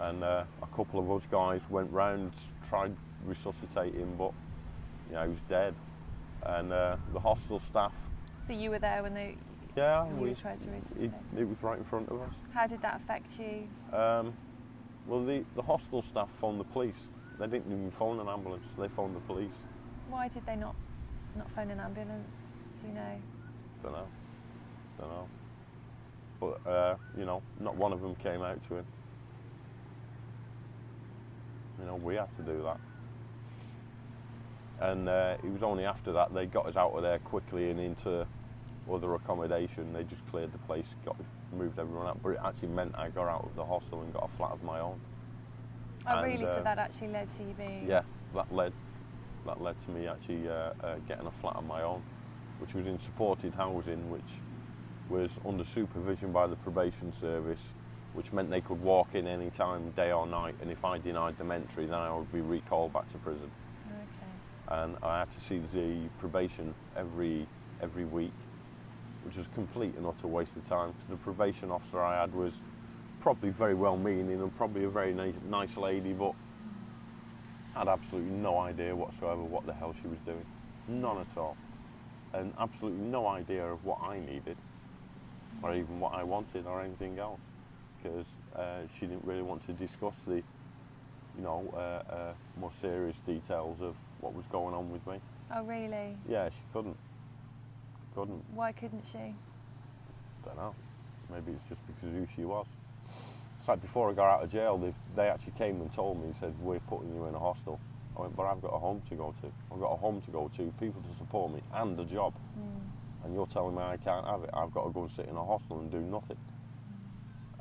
and a couple of us guys went round, tried resuscitating, but he was dead. And the hostel staff. So you were there when they? Yeah, we tried to resuscitate. It was right in front of us. How did that affect you? Well, the hostel staff phoned the police. They didn't even phone an ambulance. They phoned the police. Why did they not phone an ambulance? Do you know? Don't know. But not one of them came out to him. We had to do that. And it was only after that they got us out of there quickly and into other accommodation. They just cleared the place, moved everyone out. But it actually meant I got out of the hostel and got a flat of my own. Oh, really? So that actually led to you being... Yeah, that led to me actually getting a flat of my own, which was in supported housing, which was under supervision by the probation service, which meant they could walk in any time, day or night, and if I denied them entry, then I would be recalled back to prison. Okay. And I had to see the probation every week, which was a complete and utter waste of time, because the probation officer I had was probably very well-meaning and probably a very nice lady, but had absolutely no idea whatsoever what the hell she was doing. None at all. And absolutely no idea of what I needed, or even what I wanted, or anything else, because she didn't really want to discuss the, more serious details of what was going on with me. Oh, really? Yeah, she couldn't. Why couldn't she? Don't know. Maybe it's just because of who she was. It's like before I got out of jail, they actually came and told me, said, we're putting you in a hostel. I went, but I've got a home to go to. I've got a home to go to, people to support me, and a job. And you're telling me I can't have it. I've got to go and sit in a hostel and do nothing.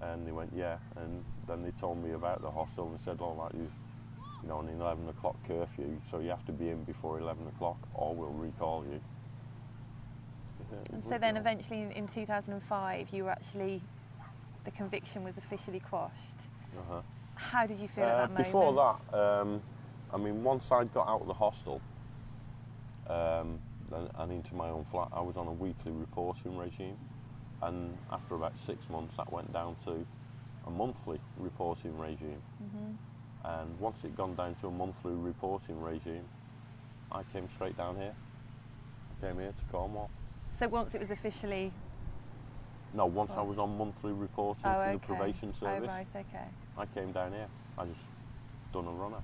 And they went, yeah. And then they told me about the hostel and said, there's, an 11 o'clock curfew, so you have to be in before 11 o'clock or we'll recall you. And so then eventually in 2005, the conviction was officially quashed. Uh-huh. How did you feel at that moment? Before that, once I'd got out of the hostel and into my own flat, I was on a weekly reporting regime. And after about 6 months, that went down to a monthly reporting regime. And once it gone down to a monthly reporting regime, I came straight down here. I came here to Cornwall. So once it was officially... No, once I was on monthly reporting for the probation service, right, okay. I came down here. I just done a runner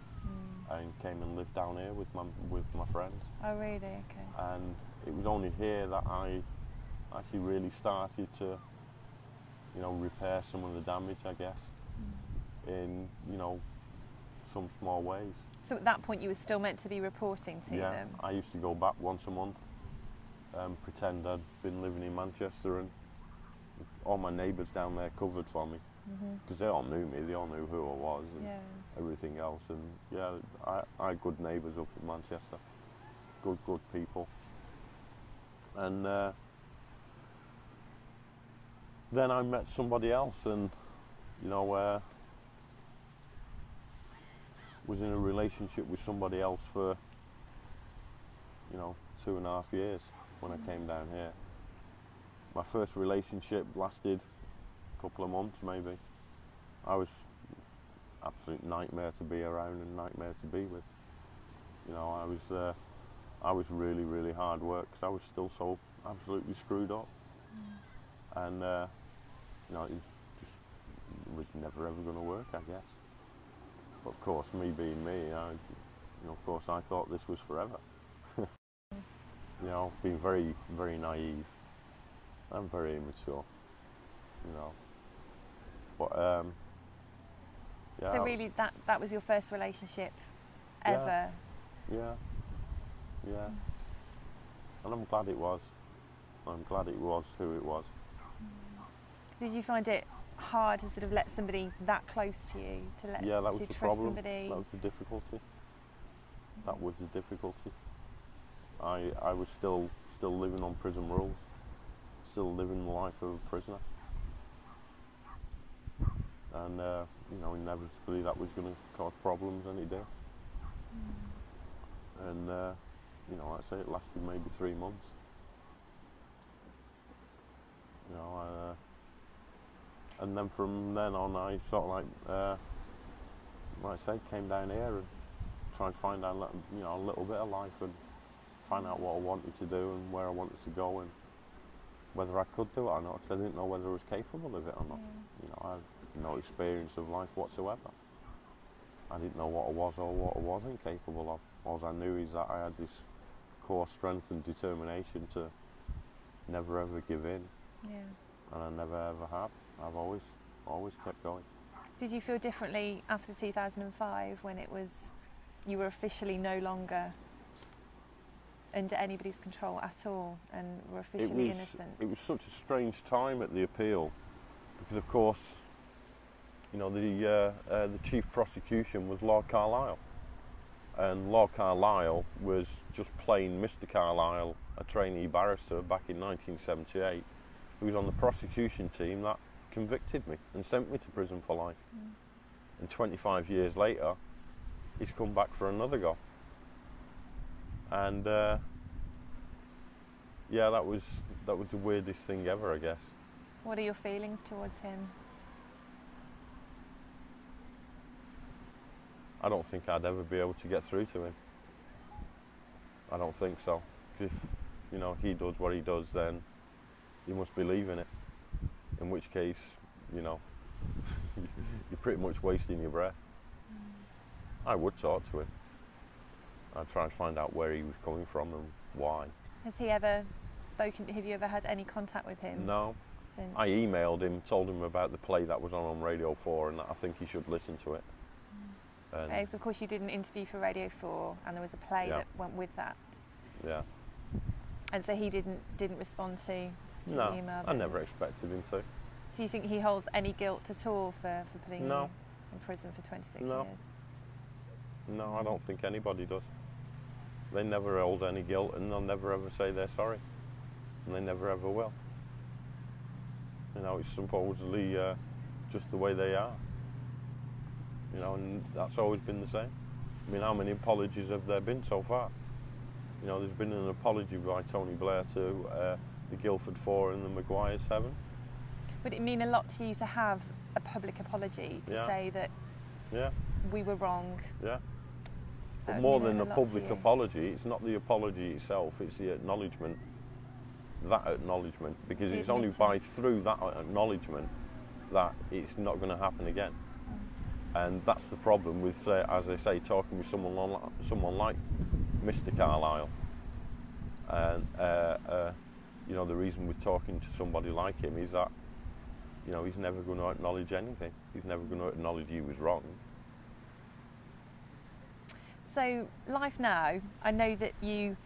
and came and lived down here with my friends. Oh, really? Okay. And it was only here that I actually really started to, repair some of the damage, I guess, in, some small ways. So at that point you were still meant to be reporting to them? Yeah, I used to go back once a month, pretend I'd been living in Manchester, and all my neighbours down there covered for me, because they all knew me, they all knew who I was and everything else. And yeah, I had good neighbours up in Manchester, good people. And then I met somebody else, and was in a relationship with somebody else for 2.5 years when I came down here. My first relationship lasted a couple of months maybe. I was absolute nightmare to be around and nightmare to be with. I was really, really hard work because I was still so absolutely screwed up. And it was never ever going to work, I guess. But of course, me being me, of course I thought this was forever. Being very, very naive. I'm very immature, But yeah. So really, that was your first relationship ever? Yeah. And I'm glad it was. I'm glad it was who it was. Did you find it hard to sort of let somebody that close to you Yeah, that was to the trust problem. somebody? That was the difficulty. That was the difficulty. I was still living on prison rules, still living the life of a prisoner, and inevitably that was going to cause problems, and it did. And like I say, it lasted maybe 3 months. And then from then on, I sort of like I say, came down here and tried to find out, you know, a little bit of life and find out what I wanted to do and where I wanted to go and whether I could do it or not. 'Cause I didn't know whether I was capable of it or not. You know, I had no experience of life whatsoever. I didn't know what I was or what I wasn't capable of. All I knew is that I had this core strength and determination to never ever give in. Yeah. And I never ever have. I've always kept going. Did you feel differently after 2005 when it was, you were officially no longer under anybody's control at all and were officially innocent? It was such a strange time at the appeal because, of course, you know, the chief prosecution was Lord Carlisle, and Lord Carlisle was just plain Mr. Carlisle, a trainee barrister back in 1978, who was on the prosecution team that convicted me and sent me to prison for life. And 25 years later, he's come back for another go. And yeah, that was the weirdest thing ever, I guess. What are your feelings towards him? I don't think I'd ever be able to get through to him. I don't think so. 'Cause if, you know, he does what he does, then he must believe in it. In which case, you know, you're pretty much wasting your breath. I would talk to him. I'd try and find out where he was coming from and why. Has he ever spoken? Have you ever had any contact with him? No. Since? I emailed him, told him about the play that was on Radio 4 and that I think he should listen to it. Because of course you did an interview for Radio 4 and there was a play that went with that. Yeah. And so he didn't respond to the email? I never expected him to. Do you think he holds any guilt at all for putting you in prison for 26 years? No, I don't think anybody does. They never hold any guilt and they'll never ever say they're sorry. And they never ever will. You know, it's supposedly just the way they are. You know, and that's always been the same. I mean, how many apologies have there been so far? You know, there's been an apology by Tony Blair to the Guildford 4 and the Maguire 7. Would it mean a lot to you to have a public apology to say that we were wrong? Yeah. But more than a public apology, it's not the apology itself, it's the acknowledgement. That acknowledgement, because it's only through that acknowledgement that it's not going to happen again. And that's the problem with, as I say, talking with someone like Mr. Carlisle. And you know, the reason with talking to somebody like him is that, you know, he's never going to acknowledge anything. He's never going to acknowledge he was wrong. So, life now, I know that you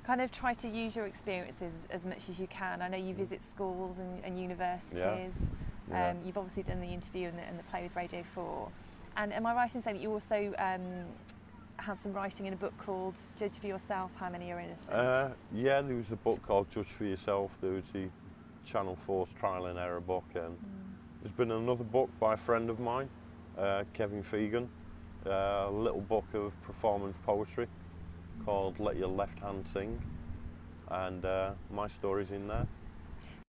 kind of try to use your experiences as much as you can. I know you visit schools and universities. You've obviously done the interview and the play with Radio 4. And am I right in saying that you also had some writing in a book called Judge for Yourself, How Many Are Innocent? Yeah, there was a book called Judge for Yourself. There was the Channel 4's Trial and Error book. And there's been another book by a friend of mine, Kevin Fegan, a little book of performance poetry called Let Your Left Hand Sing. And my story's in there.